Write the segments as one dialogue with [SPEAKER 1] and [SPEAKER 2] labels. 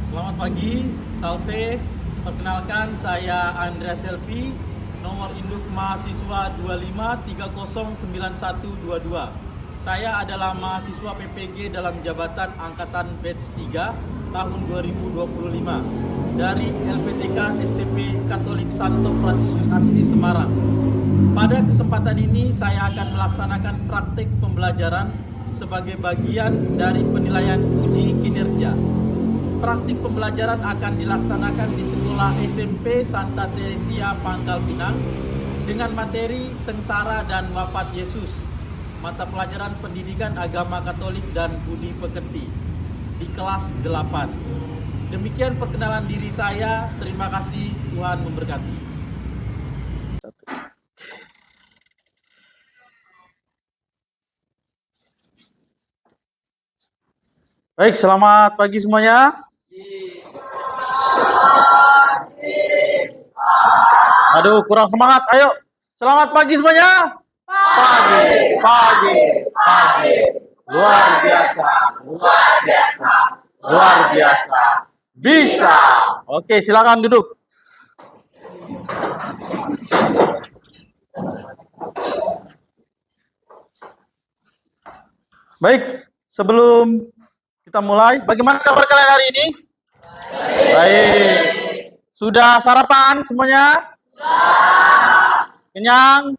[SPEAKER 1] Selamat pagi, Salve. Perkenalkan, saya Andrea Selvi, nomor induk mahasiswa 25309122. Saya adalah mahasiswa PPG dalam jabatan Angkatan Batch 3 tahun 2025 dari LPTK STP Katolik Santo Fransiskus Asisi Semarang. Pada kesempatan ini saya akan melaksanakan praktik pembelajaran sebagai bagian dari penilaian uji kinerja. Praktik pembelajaran akan dilaksanakan di sekolah SMP Santa Teresia Pangkal Pinang dengan materi Sengsara dan Wafat Yesus, mata pelajaran Pendidikan Agama Katolik dan Budi Pekerti di kelas 8. Demikian perkenalan diri saya. Terima kasih, Tuhan memberkati. Baik, selamat pagi semuanya. Aduh, kurang semangat. Ayo, selamat pagi semuanya. Pagi. Luar biasa. Bisa. Oke, silakan duduk. Baik, sebelum kita mulai, bagaimana kabar kalian hari ini? Baik. Sudah sarapan semuanya? Kenyang?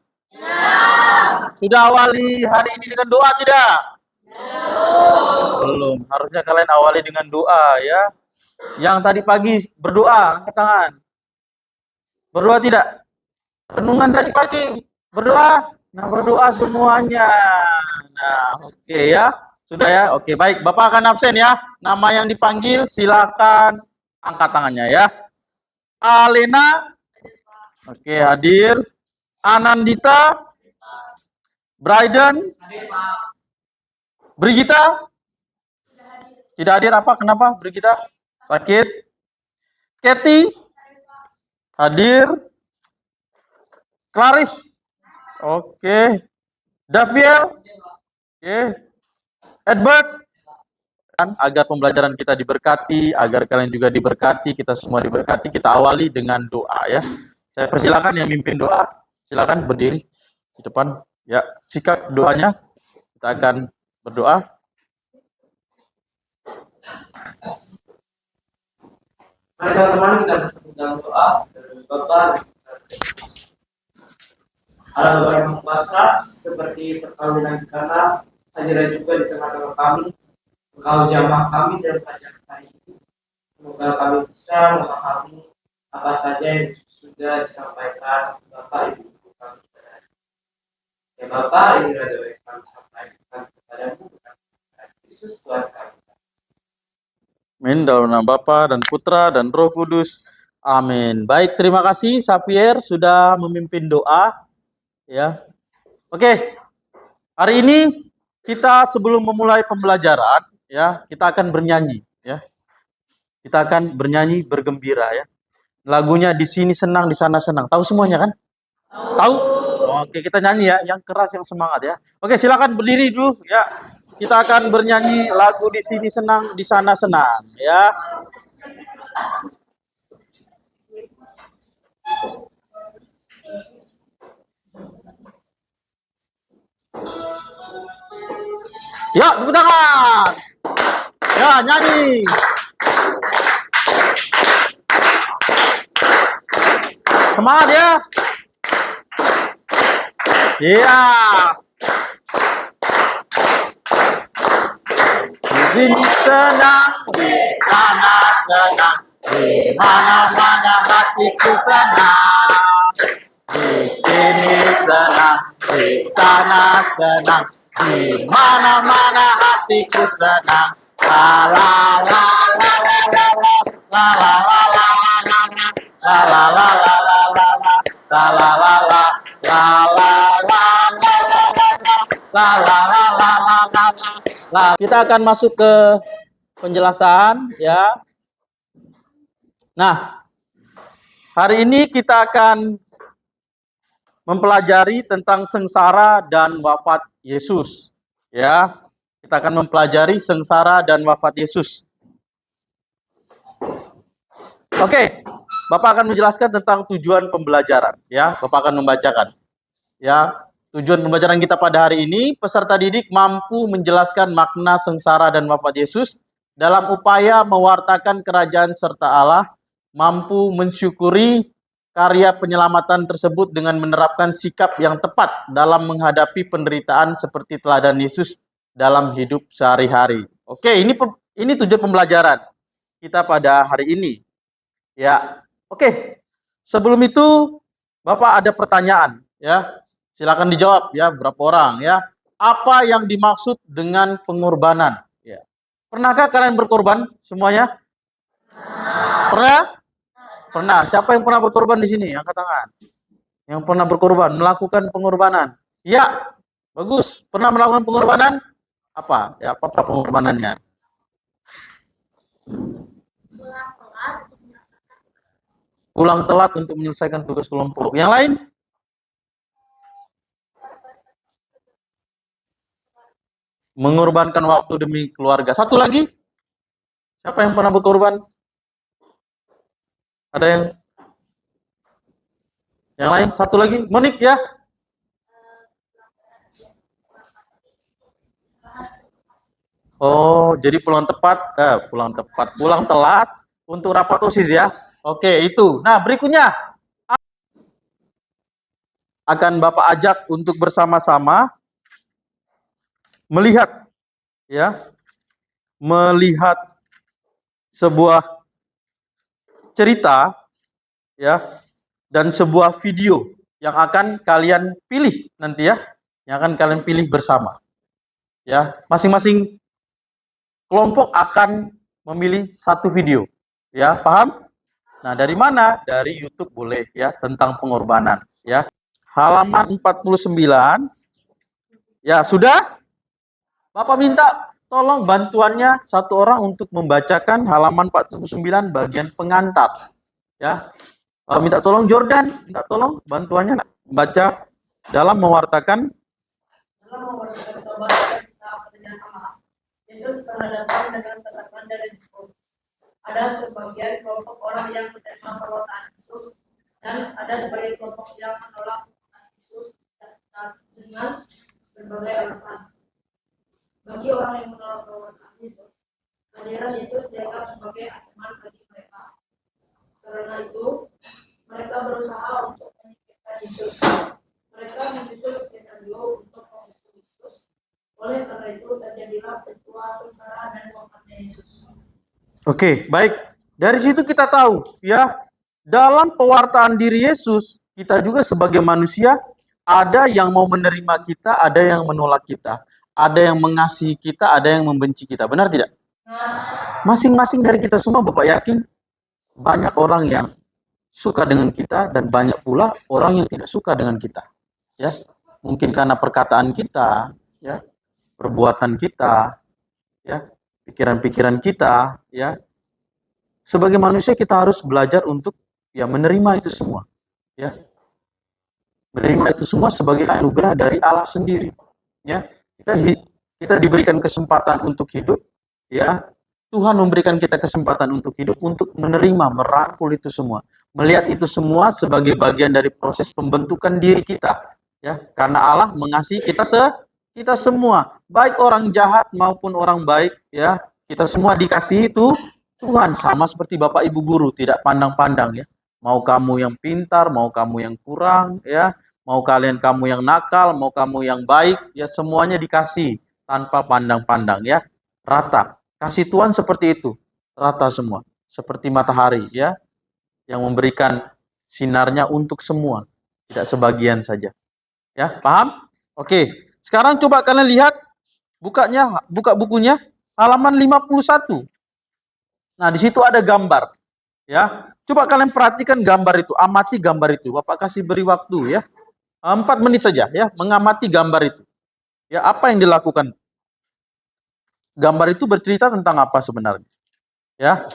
[SPEAKER 1] Sudah awali hari ini dengan doa tidak? Belum. Harusnya kalian awali dengan doa ya. Yang tadi pagi berdoa, angkat tangan. Berdoa tidak? Renungan tadi pagi berdoa. Nah, berdoa semuanya. Nah, oke ya. Sudah ya? Oke, baik. Bapak akan absen ya. Nama yang dipanggil silakan angkat tangannya ya. Alena. Oke, hadir. Anandita. Bryden. Brigita. Tidak hadir apa? Kenapa Brigita? Sakit. Kathy. Hadir. Clarice. Oke. Daviel. Oke. Edward. Agar pembelajaran kita diberkati, agar kalian juga diberkati, kita semua diberkati, kita awali dengan doa ya. Saya persilakan yang mimpin doa, silakan berdiri di depan. Ya, sikat doanya. Kita akan berdoa.
[SPEAKER 2] Mari teman-teman kita bersatu dalam doa. Bapak, Allah Bapa yang Maha Kuasa, seperti perkawinan kita, hadirlah juga di tengah-tengah kami. Engkau jamah kami dalam pelajaran hari ini. Semoga kami bisa memahami apa saja yang sudah disampaikan Bapak Ibu kami pada hari ini. Ya Bapak, inilah doa yang kami sampaikan kepadamu, Yesus Tuhan kami.
[SPEAKER 1] Amin. Dalam nama Bapa dan Putra dan Roh Kudus. Amin. Baik, terima kasih Xavier sudah memimpin doa. Ya. Oke. Hari ini kita sebelum memulai pembelajaran, ya, kita akan bernyanyi, ya. Kita akan bernyanyi bergembira, ya. Lagunya di sini senang, di sana senang. Tahu semuanya kan? Tahu? Oke, kita nyanyi ya, yang keras, yang semangat ya. Oke, silakan berdiri dulu, ya. Kita akan bernyanyi lagu di sini senang, di sana senang, ya. Ya, tepuk tangan. Ya, nyanyi. Semangat ya. Iya. Di sini senang, di sana senang, di mana-mana hatiku senang. Di sini senang, di sana senang, di mana-mana hatiku senang. La la la la la la la la la la la la la la la la la la la la. Kita akan masuk ke penjelasan ya. Nah, hari ini kita akan mempelajari tentang sengsara dan wafat Yesus. Ya, kita akan mempelajari sengsara dan wafat Yesus. Oke, Bapak akan menjelaskan tentang tujuan pembelajaran. Ya, Bapak akan membacakan. Ya, tujuan pembelajaran kita pada hari ini, peserta didik mampu menjelaskan makna sengsara dan wafat Yesus dalam upaya mewartakan kerajaan serta Allah, mampu mensyukuri karya penyelamatan tersebut dengan menerapkan sikap yang tepat dalam menghadapi penderitaan seperti teladan Yesus dalam hidup sehari-hari. Oke, ini tujuan pembelajaran kita pada hari ini. Ya, oke. Sebelum itu, Bapak ada pertanyaan, ya. Silakan dijawab, ya. Berapa orang, ya? Apa yang dimaksud dengan pengorbanan? Ya. Pernahkah kalian berkorban semuanya? Pernah? Pernah. Siapa yang pernah berkorban di sini? Angkat tangan. Yang pernah berkorban, melakukan pengorbanan. Ya, bagus. Pernah melakukan pengorbanan? Apa? Ya, apa pengorbanannya? Pulang telat untuk menyelesaikan tugas kelompok. Yang lain? Mengorbankan waktu demi keluarga. Satu lagi? Siapa yang pernah berkorban? Ada yang lain? Satu lagi? Monik, ya? Oh, jadi pulang telat untuk rapat OSIS, ya? Oke, itu. Nah, berikutnya akan Bapak ajak untuk bersama-sama melihat, ya, melihat sebuah cerita, ya, dan sebuah video yang akan kalian pilih nanti, ya, yang akan kalian pilih bersama, ya. Masing-masing kelompok akan memilih satu video, ya, paham? Nah, dari mana? Dari YouTube boleh, ya, tentang pengorbanan, ya. Halaman 49. Ya, sudah? Bapak minta tolong bantuannya satu orang untuk membacakan halaman 49 bagian pengantar, ya. Minta tolong Jordan, minta tolong bantuannya baca dalam mewartakan
[SPEAKER 2] kabar kita dengan Allah. Yesus berhadapan dengan tekanan dari Yesus. Ada sebagian kelompok orang yang menerima perkataan Yesus dan ada sebagian kelompok yang menolak perkataan Yesus dengan berbagai alasan. Bagi orang yang menolak perkataan Yesus, kehadiran Yesus dianggap sebagai ancaman bagi mereka. Karena itu, mereka berusaha untuk menyingkirkan Yesus. Mereka menyusun skenario untuk menghukum Yesus. Oleh karena itu, terjadilah peristiwa sengsara dan wafatnya Yesus.
[SPEAKER 1] Oke, baik. Dari situ kita tahu, ya, dalam pewartaan diri Yesus, kita juga sebagai manusia, ada yang mau menerima kita, ada yang menolak kita. Ada yang mengasihi kita, ada yang membenci kita. Benar tidak? Masing-masing dari kita semua, Bapak yakin, banyak orang yang suka dengan kita dan banyak pula orang yang tidak suka dengan kita. Ya, mungkin karena perkataan kita, ya, perbuatan kita, ya, pikiran-pikiran kita, ya. Sebagai manusia kita harus belajar untuk, ya, menerima itu semua, ya. Menerima itu semua sebagai anugerah dari Allah sendiri, ya. Kita diberikan kesempatan untuk hidup, ya. Tuhan memberikan kita kesempatan untuk hidup, untuk menerima, merangkul itu semua, melihat itu semua sebagai bagian dari proses pembentukan diri kita, ya. Karena Allah mengasihi kita semua, baik orang jahat maupun orang baik, ya. Kita semua dikasihi itu Tuhan, sama seperti Bapak Ibu guru, tidak pandang-pandang, ya. Mau kamu yang pintar, mau kamu yang kurang, ya. Mau kamu yang nakal, mau kamu yang baik, ya, semuanya dikasih tanpa pandang-pandang, ya. Rata. Kasih Tuhan seperti itu, rata semua, seperti matahari, ya, yang memberikan sinarnya untuk semua, tidak sebagian saja. Ya, paham? Oke. Sekarang coba kalian lihat, buka bukunya halaman 51. Nah, di situ ada gambar, ya. Coba kalian perhatikan gambar itu, amati gambar itu. Bapak kasih beri waktu, ya. 4 menit saja, ya, mengamati gambar itu. Ya, apa yang dilakukan? Gambar itu bercerita tentang apa sebenarnya? Ya.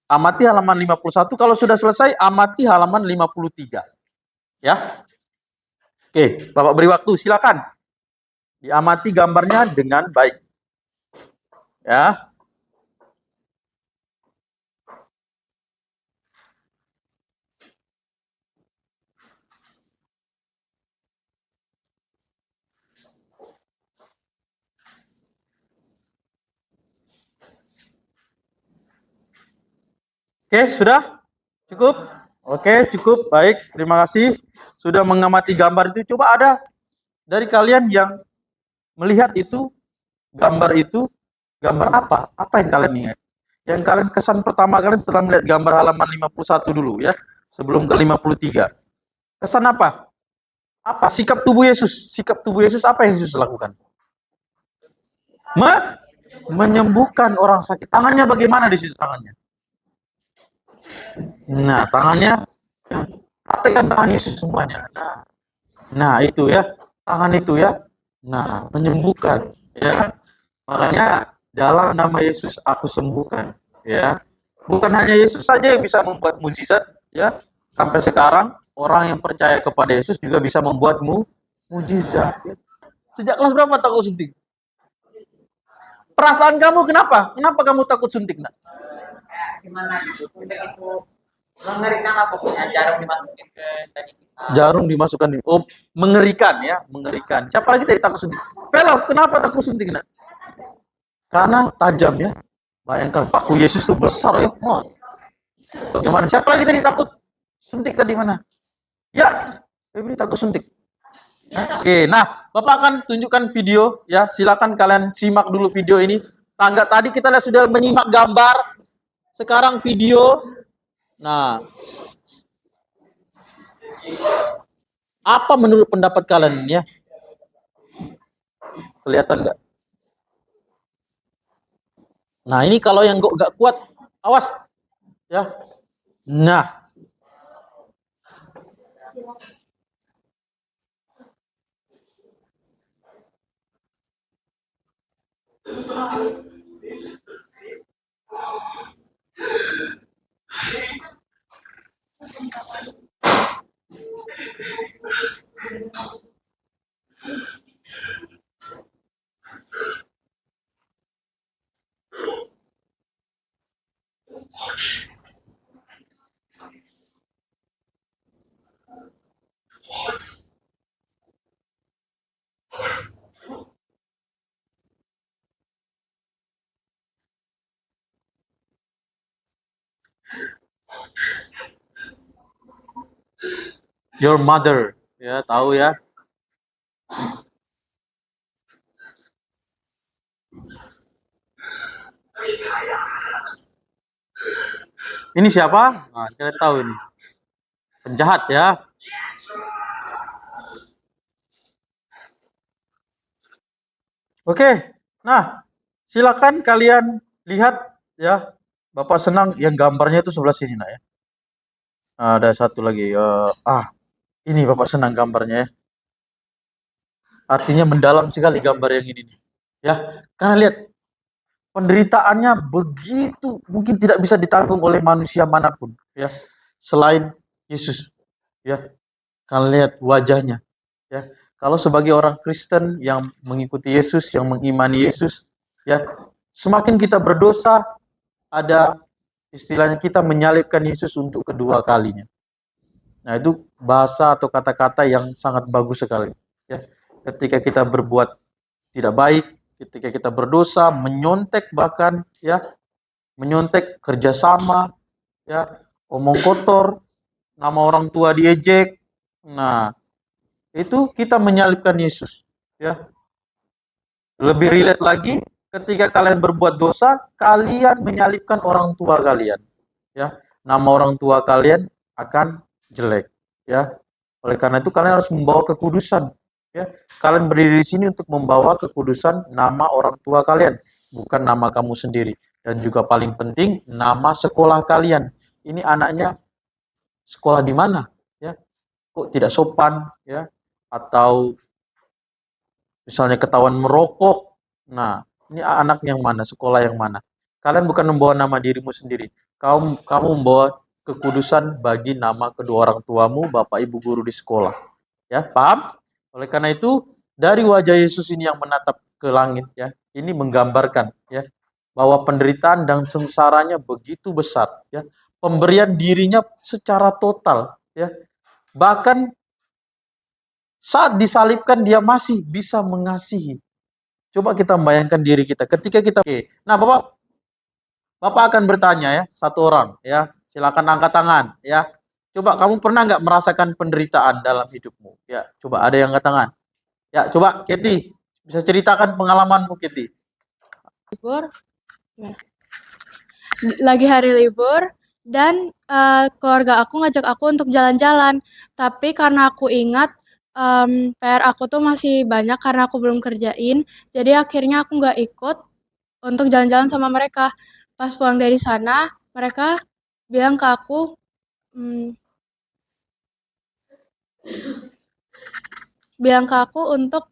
[SPEAKER 1] Amati halaman 51, kalau sudah selesai amati halaman 53. Ya. Oke, Bapak beri waktu, silakan. Diamati gambarnya dengan baik. Ya. Oke, sudah? Cukup? Oke, cukup. Baik, terima kasih sudah mengamati gambar itu. Coba ada dari kalian yang melihat itu, gambar apa? Apa yang kalian ingat? Yang kalian kesan pertama kalian setelah melihat gambar halaman 51 dulu ya, sebelum ke 53. Kesan apa? Apa sikap tubuh Yesus? Sikap tubuh Yesus apa yang Yesus lakukan? Menyembuhkan orang sakit. Tangannya bagaimana di situ tangannya? Nah, tangannya praktekkan tangan Yesus semuanya. Nah, itu ya, tangan itu ya. Nah, menyembuhkan ya. Makanya dalam nama Yesus aku sembuhkan ya. Bukan hanya Yesus saja yang bisa membuat mukjizat ya. Sampai sekarang orang yang percaya kepada Yesus juga bisa membuatmu mukjizat. Ya. Sejak kelas berapa takut suntik? Perasaan kamu kenapa? Kenapa kamu takut suntik, Nak?
[SPEAKER 2] Gimana gitu, suntik itu mengerikan lah pokoknya, jarum dimasukin ke tadi kita.
[SPEAKER 1] Jarum dimasukkan di, oh, mengerikan ya, mengerikan. Siapa lagi tadi takut suntik? Velo, kenapa takut suntik, Nak? Karena tajam ya. Bayangkan paku Yesus itu besar ya. Oh. Bagaimana? Siapa lagi tadi takut suntik tadi mana? Ya, Febri takut suntik. Oke, nah Bapak akan tunjukkan video ya. Silakan kalian simak dulu video ini. Tangga tadi kita lihat sudah menyimak gambar. Sekarang video. Nah, apa menurut pendapat kalian ya? Kelihatan nggak? Nah, ini kalau yang nggak kuat, awas ya. Nah, your mother ya, tahu ya. Ini siapa? Nah, kita tahu ini. Penjahat ya. Oke. Nah, silakan kalian lihat ya. Bapak senang yang gambarnya itu sebelah sini, Nak ya. Nah, ada satu lagi. Ini Bapak senang gambarnya ya. Artinya mendalam sekali gambar yang ini nih. Ya, karena lihat penderitaannya begitu mungkin tidak bisa ditanggung oleh manusia manapun ya selain Yesus ya. Kalian lihat wajahnya ya. Kalau sebagai orang Kristen yang mengikuti Yesus, yang mengimani Yesus ya, semakin kita berdosa ada istilahnya kita menyalibkan Yesus untuk kedua kalinya. Nah, itu bahasa atau kata-kata yang sangat bagus sekali ya. Ketika kita berbuat tidak baik, ketika kita berdosa, menyontek bahkan ya, menyontek kerjasama ya, omong kotor, nama orang tua diejek. Nah, itu kita menyalibkan Yesus ya. Lebih relate lagi, ketika kalian berbuat dosa, kalian menyalibkan orang tua kalian ya. Nama orang tua kalian akan jelek ya. Oleh karena itu kalian harus membawa kekudusan ya. Kalian berdiri di sini untuk membawa kekudusan nama orang tua kalian, bukan nama kamu sendiri. Dan juga paling penting nama sekolah kalian. Ini anaknya sekolah di mana ya? Kok tidak sopan ya? Atau misalnya ketahuan merokok. Nah, ini anak yang mana, sekolah yang mana? Kalian bukan membawa nama dirimu sendiri. Kamu membawa kekudusan bagi nama kedua orang tuamu, bapak ibu guru di sekolah. Ya, paham? Oleh karena itu, dari wajah Yesus ini yang menatap ke langit ya, ini menggambarkan ya bahwa penderitaan dan sengsaranya begitu besar ya. Pemberian dirinya secara total ya. Bahkan saat disalibkan dia masih bisa mengasihi. Coba kita membayangkan diri kita ketika kita Nah, Bapak akan bertanya ya, satu orang ya. Silakan angkat tangan ya. Coba kamu pernah nggak merasakan penderitaan dalam hidupmu? Ya, coba ada yang angkat tangan. Ya, coba Kitty bisa ceritakan pengalamanmu Kitty.
[SPEAKER 3] Libur, lagi hari libur dan keluarga aku ngajak aku untuk jalan-jalan. Tapi karena aku ingat PR aku tuh masih banyak karena aku belum kerjain, jadi akhirnya aku nggak ikut untuk jalan-jalan sama mereka. Pas pulang dari sana, mereka bilang ke aku, untuk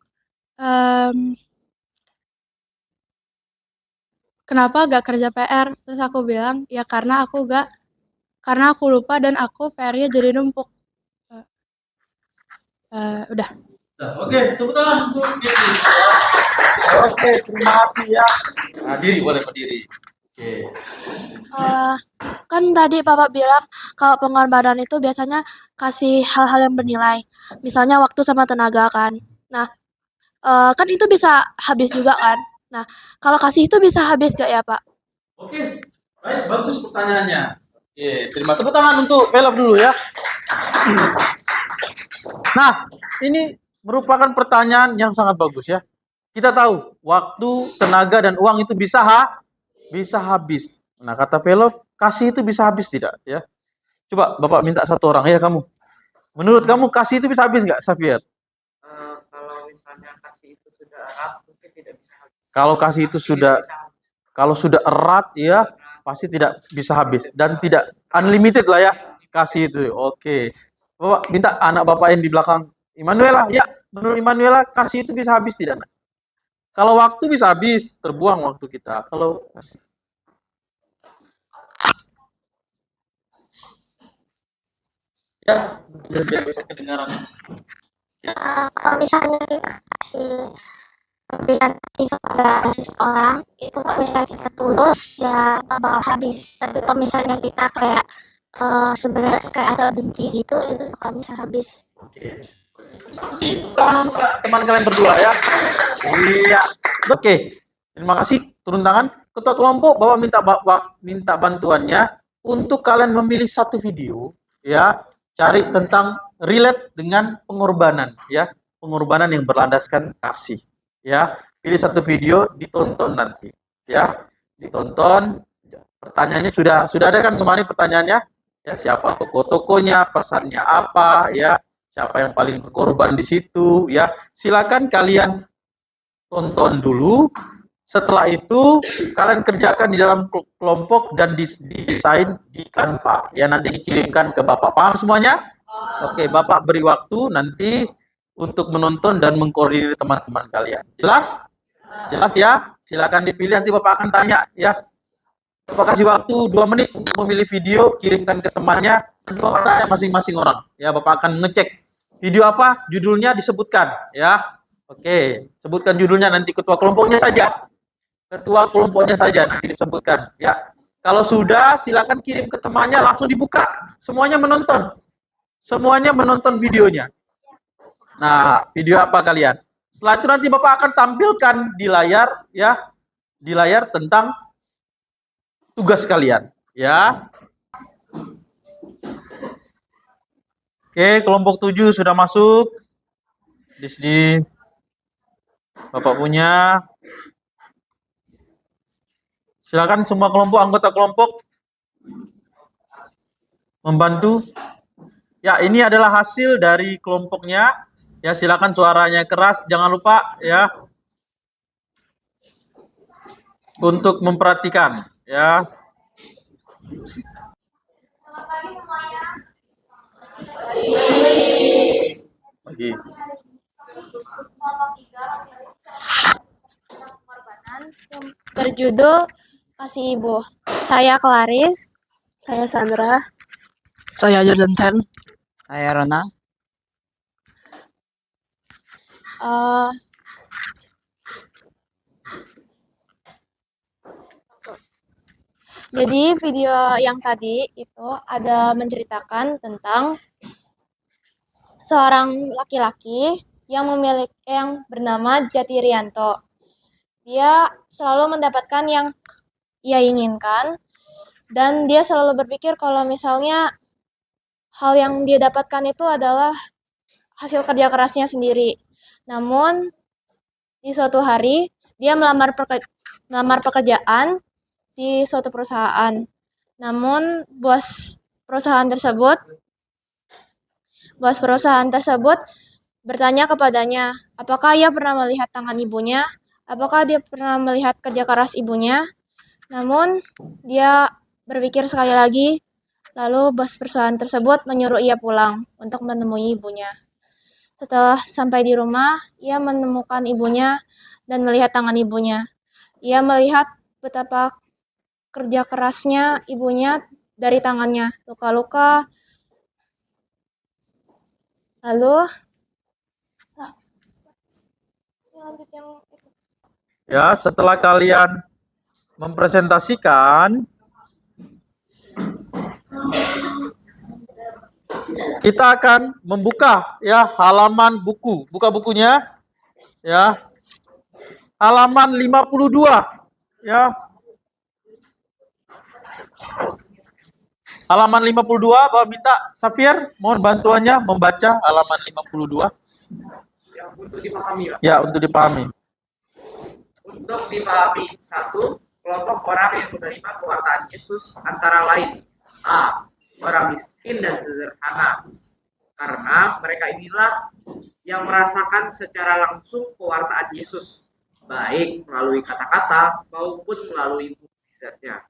[SPEAKER 3] kenapa gak kerja PR? Terus aku bilang, ya karena aku lupa dan aku PR-nya jadi numpuk. Udah.
[SPEAKER 1] Oke, tepuk tangan untuk Kitty. Oke, terima kasih ya. Nah, diri boleh berdiri. Oke.
[SPEAKER 4] Kan tadi Bapak bilang kalau pengorbanan itu biasanya kasih hal-hal yang bernilai, misalnya waktu sama tenaga kan. Nah, kan itu bisa habis juga kan. Nah, kalau kasih itu bisa habis gak ya Pak?
[SPEAKER 1] Oke, baik, bagus pertanyaannya. Oke, terima tepuk tangan untuk Velop dulu ya. Nah, ini merupakan pertanyaan yang sangat bagus ya. Kita tahu waktu, tenaga, dan uang itu bisa habis. Nah, kata Velop, kasih itu bisa habis tidak ya? Coba Bapak minta satu orang ya kamu. Menurut kamu kasih itu bisa habis nggak, Xavier?
[SPEAKER 2] Kalau misalnya kasih itu sudah erat, mungkin tidak bisa habis.
[SPEAKER 1] Kalau kasih itu kalau sudah erat ya pasti tidak bisa habis dan tidak unlimited lah ya kasih itu. Oke. Bapak minta anak Bapak yang di belakang Immanuela, ya, menurut Immanuela kasih itu bisa habis tidak? Nak? Kalau waktu bisa habis, terbuang waktu kita. Kalau kasih. Ya, biar bisa kedengaran.
[SPEAKER 4] Kalau misalnya kita kasih berikan kasih kepada seseorang, itu kalau misalnya kita tulus ya bakal habis. Tapi kalau misalnya kita kayak sebenarnya kayak ada benci gitu, itu bakal bisa habis.
[SPEAKER 1] Oke. Teman kalian berdua ya. Iya. Oke. Terima kasih. Turun tangan. Ketua kelompok Bapak minta bantuannya untuk kalian memilih satu video ya, cari tentang relate dengan pengorbanan ya. Pengorbanan yang berlandaskan kasih. Ya, pilih satu video, ditonton nanti ya. Ditonton. Pertanyaannya sudah ada kan kemarin pertanyaannya? Ya, siapa tokoh-tokohnya, pesannya apa ya, siapa yang paling berkorban di situ ya. Silakan kalian tonton dulu. Setelah itu kalian kerjakan di dalam kelompok dan didesain di Canva ya, nanti dikirimkan ke Bapak. Paham semuanya? Oke, Bapak beri waktu nanti untuk menonton dan mengkoordinir teman-teman kalian. Jelas? Jelas ya? Silakan dipilih, nanti Bapak akan tanya ya. Bapak kasih waktu 2 menit untuk memilih video, kirimkan ke temannya, nanti Bapak tanya masing-masing orang. Ya, Bapak akan ngecek video apa, judulnya disebutkan ya. Oke, sebutkan judulnya, nanti ketua kelompoknya saja. Ketua kelompoknya saja nanti disebutkan ya. Kalau sudah, silakan kirim ke temannya, langsung dibuka. Semuanya menonton videonya. Nah, video apa kalian? Setelah itu nanti Bapak akan tampilkan di layar ya, di layar tentang tugas kalian ya. Oke, kelompok 7 sudah masuk. Di sini Bapak punya. Silakan semua kelompok, anggota kelompok membantu. Ya, ini adalah hasil dari kelompoknya. Ya, silakan suaranya keras, jangan lupa ya untuk memperhatikan ya.
[SPEAKER 4] Selamat pagi semuanya.
[SPEAKER 1] Pagi.
[SPEAKER 4] Kelompok 3 pengorbanan yang berjudul Kasih Ibu. Saya Claris.
[SPEAKER 3] Saya Sandra.
[SPEAKER 5] Saya Jordan. Saya Rona.
[SPEAKER 4] Jadi video yang tadi itu ada menceritakan tentang seorang laki-laki yang bernama Jatirianto. Dia selalu mendapatkan yang ia inginkan
[SPEAKER 3] Dan dia selalu berpikir kalau misalnya hal yang dia dapatkan itu adalah hasil kerja kerasnya sendiri. Namun, di suatu hari, dia melamar pekerjaan di suatu perusahaan. Namun, bos perusahaan tersebut bertanya kepadanya, apakah ia pernah melihat tangan ibunya? Apakah dia pernah melihat kerja keras ibunya? Namun, dia berpikir sekali lagi, lalu bos perusahaan tersebut menyuruh ia pulang untuk menemui ibunya. Setelah sampai di rumah, ia menemukan ibunya dan melihat tangan ibunya. Ia melihat betapa kerja kerasnya ibunya dari tangannya, luka-luka. Lalu, lanjut yang itu.
[SPEAKER 1] Ya, setelah kalian mempresentasikan, kita akan membuka ya halaman buku. Buka bukunya. Ya. Halaman 52. Ya. Halaman 52, Bapak minta Safir mohon bantuannya membaca halaman 52.
[SPEAKER 2] Yang untuk dipahami, Pak.
[SPEAKER 1] Ya, untuk dipahami.
[SPEAKER 2] Untuk dipahami, satu, kelompok orang yang menerima pewartaan Yesus antara lain A. Orang miskin dan sederhana. Karena mereka inilah yang merasakan secara langsung pewartaan Yesus, baik melalui kata-kata maupun melalui mukjizatnya.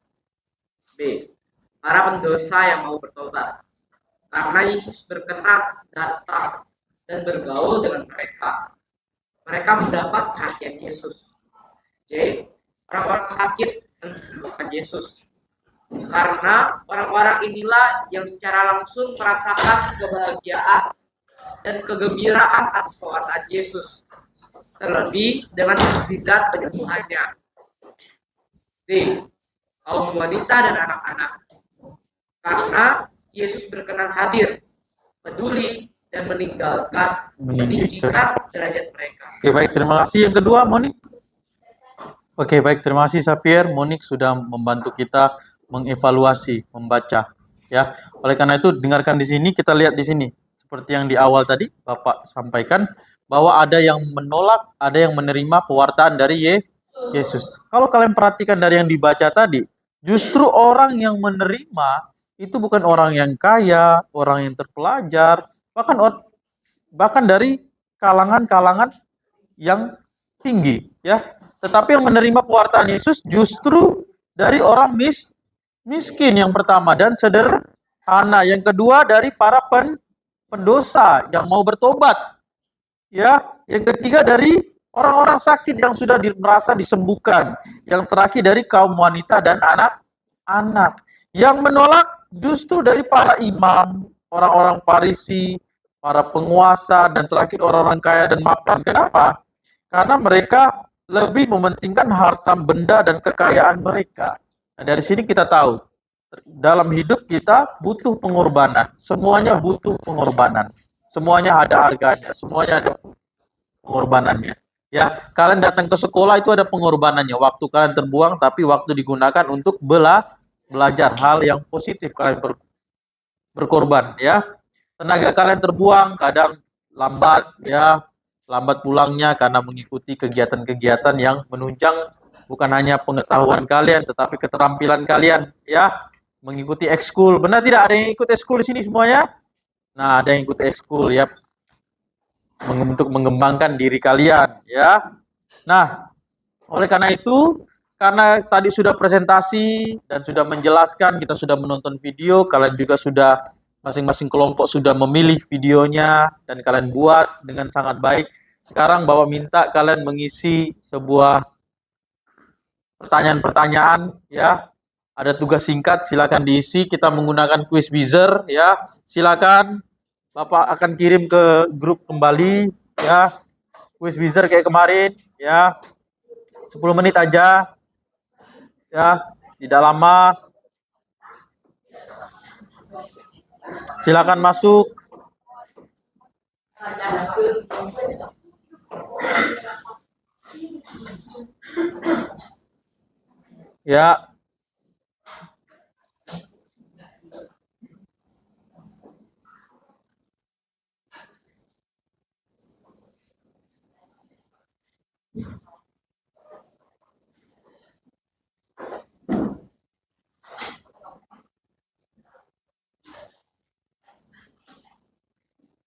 [SPEAKER 2] B. Para pendosa yang mau bertobat. Karena Yesus berkenan datang dan bergaul dengan mereka. Mereka mendapat perhatian Yesus. C. Orang-orang sakit dan menemukan Yesus. Karena orang-orang inilah yang secara langsung merasakan kebahagiaan dan kegembiraan atas pewartaan Yesus, terlebih dengan mukjizat penyembuhannya. D. Kaum wanita dan anak-anak. Karena Yesus berkenan hadir, peduli, dan meninggikan derajat mereka.
[SPEAKER 1] Oke, baik, terima kasih. Yang kedua, Monik. Oke, baik, terima kasih Safir. Monik sudah membantu kita mengevaluasi, membaca. Ya, oleh karena itu dengarkan di sini, kita lihat di sini. Seperti yang di awal tadi Bapak sampaikan bahwa ada yang menolak, ada yang menerima pewartaan dari Yesus. Kalau kalian perhatikan dari yang dibaca tadi, justru orang yang menerima itu bukan orang yang kaya, orang yang terpelajar, bahkan dari kalangan-kalangan yang tinggi, ya. Tetapi yang menerima pewartaan Yesus justru dari orang miskin yang pertama dan sederhana. Yang kedua dari para pendosa yang mau bertobat. Ya, yang ketiga dari orang-orang sakit yang sudah merasa disembuhkan. Yang terakhir dari kaum wanita dan anak-anak. Yang menolak justru dari para imam, orang-orang Farisi, para penguasa, dan terakhir orang-orang kaya dan mapan. Kenapa? Karena mereka lebih mementingkan harta benda dan kekayaan mereka. Nah, dari sini kita tahu, dalam hidup kita butuh pengorbanan. Semuanya butuh pengorbanan. Semuanya ada harganya, semuanya ada pengorbanannya. Ya, kalian datang ke sekolah itu ada pengorbanannya. Waktu kalian terbuang, tapi waktu digunakan untuk belajar hal yang positif. Kalian berkorban, ya. Tenaga kalian terbuang, kadang lambat, ya. Lambat pulangnya karena mengikuti kegiatan-kegiatan yang menunjang bukan hanya pengetahuan kalian, tetapi keterampilan kalian, ya. Mengikuti ekskul. Benar tidak? Ada yang ikut ekskul di sini semuanya? Nah, ada yang ikut ekskul, ya. Untuk mengembangkan diri kalian, ya. Nah, oleh karena itu, karena tadi sudah presentasi dan sudah menjelaskan, kita sudah menonton video, kalian juga sudah masing-masing kelompok sudah memilih videonya dan kalian buat dengan sangat baik. Sekarang Bapak minta kalian mengisi sebuah pertanyaan-pertanyaan, ya. Ada tugas singkat, silakan diisi. Kita menggunakan quiz buzzer, ya. Silakan Bapak akan kirim ke grup kembali, ya. Quiz buzzer kayak kemarin, ya. 10 menit aja. Ya, tidak lama. Silakan masuk. Ya.